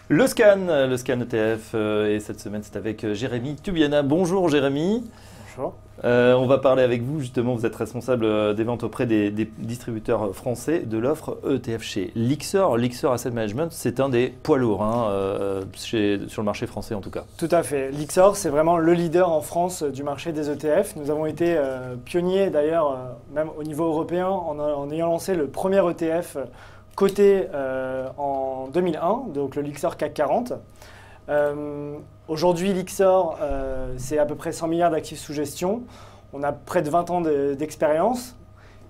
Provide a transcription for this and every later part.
Le scan ETF, et cette semaine c'est avec Jérémy Tubiana. Bonjour Jérémy. Bonjour. On va parler avec vous justement, vous êtes responsable des ventes auprès des distributeurs français de l'offre ETF chez Lyxor. Lyxor Asset Management, c'est un des poids lourds sur le marché français en tout cas. Tout à fait. Lyxor, c'est vraiment le leader en France du marché des ETF. Nous avons été pionniers d'ailleurs, même au niveau européen, en ayant lancé le premier ETF coté en 2001, donc le Lyxor CAC 40. Aujourd'hui, Lyxor, c'est à peu près 100 milliards d'actifs sous gestion. On a près de 20 ans d'expérience.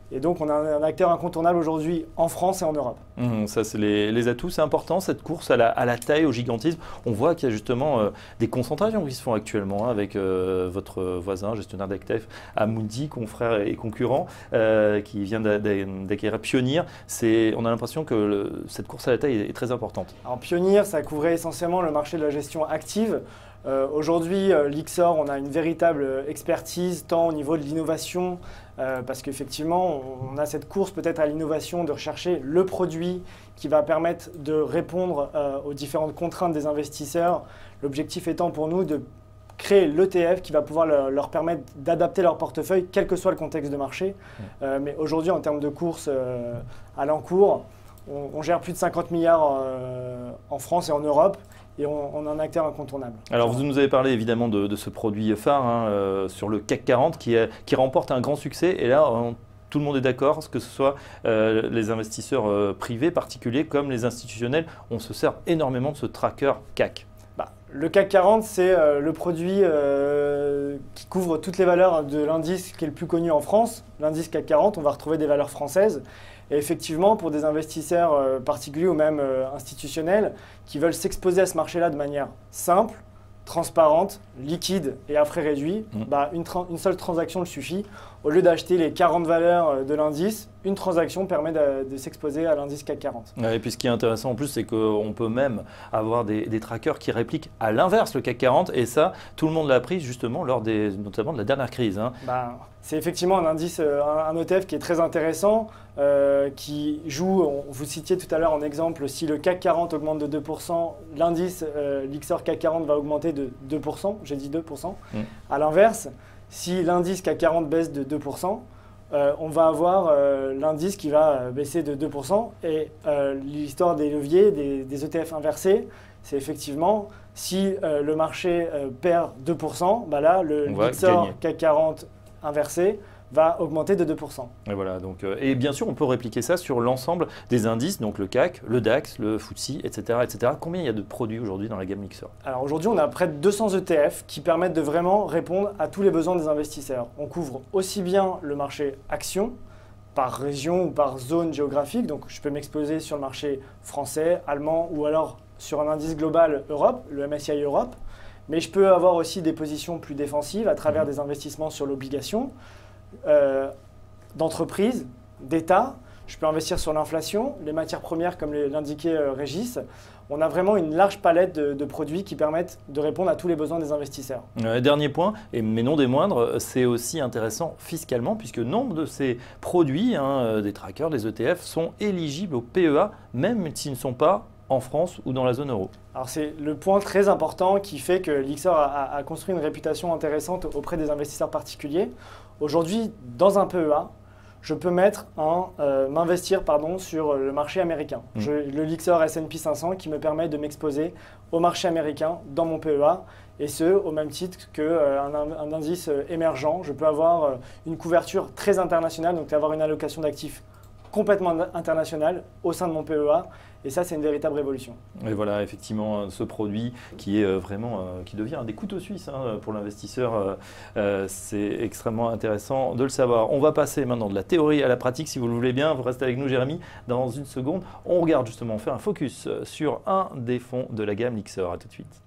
Et donc, on a un acteur incontournable aujourd'hui en France et en Europe. Ça, c'est les atouts. C'est important, cette course à la taille, au gigantisme. On voit qu'il y a justement des concentrations qui se font actuellement avec votre voisin, gestionnaire d'actifs, Amundi, confrère et concurrent, qui vient d'acquérir Pionnier. On a l'impression que cette course à la taille est très importante. Alors, Pionnier, ça couvrait essentiellement le marché de la gestion active. Aujourd'hui, Lyxor, on a une véritable expertise, tant au niveau de l'innovation, parce qu'effectivement, on a cette course peut-être à l'innovation de rechercher le produit qui va permettre de répondre aux différentes contraintes des investisseurs. L'objectif étant pour nous de créer l'ETF qui va pouvoir leur permettre d'adapter leur portefeuille, quel que soit le contexte de marché. Mais aujourd'hui, en termes de course à l'encours, on gère plus de 50 milliards en France et en Europe. Et on a un acteur incontournable. Alors vous nous avez parlé évidemment de ce produit phare sur le CAC 40 qui remporte un grand succès. Et là, tout le monde est d'accord, que ce soit les investisseurs privés, particuliers, comme les institutionnels. On se sert énormément de ce tracker CAC. Le CAC 40, c'est le produit qui couvre toutes les valeurs de l'indice qui est le plus connu en France. L'indice CAC 40, on va retrouver des valeurs françaises. Et effectivement, pour des investisseurs particuliers ou même institutionnels qui veulent s'exposer à ce marché-là de manière simple, transparente, liquide et à frais réduits, une seule transaction le suffit. Au lieu d'acheter les 40 valeurs de l'indice, une transaction permet de s'exposer à l'indice CAC 40. Et puis ce qui est intéressant en plus, c'est qu'on peut même avoir des trackers qui répliquent à l'inverse le CAC 40. Et ça, tout le monde l'a appris justement lors notamment de la dernière crise. C'est effectivement un indice, un ETF qui est très intéressant, qui joue, vous citiez tout à l'heure en exemple, si le CAC 40 augmente de 2%, l'indice Lyxor CAC 40 va augmenter de 2%, j'ai dit 2%. À l'inverse, si l'indice CAC 40 baisse de 2%, on va avoir l'indice qui va baisser de 2%. Et l'histoire des leviers, des ETF inversés, c'est effectivement si le marché perd 2%, là le Lyxor CAC 40 inversé va augmenter de 2%. Et voilà, donc, et bien sûr, on peut répliquer ça sur l'ensemble des indices, donc le CAC, le DAX, le FTSE, etc., etc. Combien il y a de produits aujourd'hui dans la gamme Lyxor? Alors aujourd'hui, on a près de 200 ETF qui permettent de vraiment répondre à tous les besoins des investisseurs. On couvre aussi bien le marché action, par région ou par zone géographique, donc je peux m'exposer sur le marché français, allemand ou alors sur un indice global Europe, le MSCI Europe, mais je peux avoir aussi des positions plus défensives à travers des investissements sur l'obligation, d'entreprise, d'État. Je peux investir sur l'inflation, les matières premières comme l'indiquait Régis. On a vraiment une large palette de produits qui permettent de répondre à tous les besoins des investisseurs. Dernier point, mais non des moindres, c'est aussi intéressant fiscalement puisque nombre de ces produits, des trackers, des ETF, sont éligibles au PEA, même s'ils ne sont pas en France ou dans la zone euro. Alors c'est le point très important qui fait que Lyxor a construit une réputation intéressante auprès des investisseurs particuliers. Aujourd'hui, dans un PEA, je peux m'investir sur le marché américain. Le Lyxor S&P 500 qui me permet de m'exposer au marché américain dans mon PEA, et ce, au même titre qu'un indice émergent. Je peux avoir une couverture très internationale, donc avoir une allocation d'actifs complètement internationale au sein de mon PEA. Et ça, c'est une véritable révolution. Et voilà, effectivement, ce produit qui est vraiment, qui devient un des couteaux suisses pour l'investisseur, c'est extrêmement intéressant de le savoir. On va passer maintenant de la théorie à la pratique, si vous le voulez bien. Vous restez avec nous, Jérémy. Dans une seconde, on regarde justement, on fait un focus sur un des fonds de la gamme Lyxor. À tout de suite.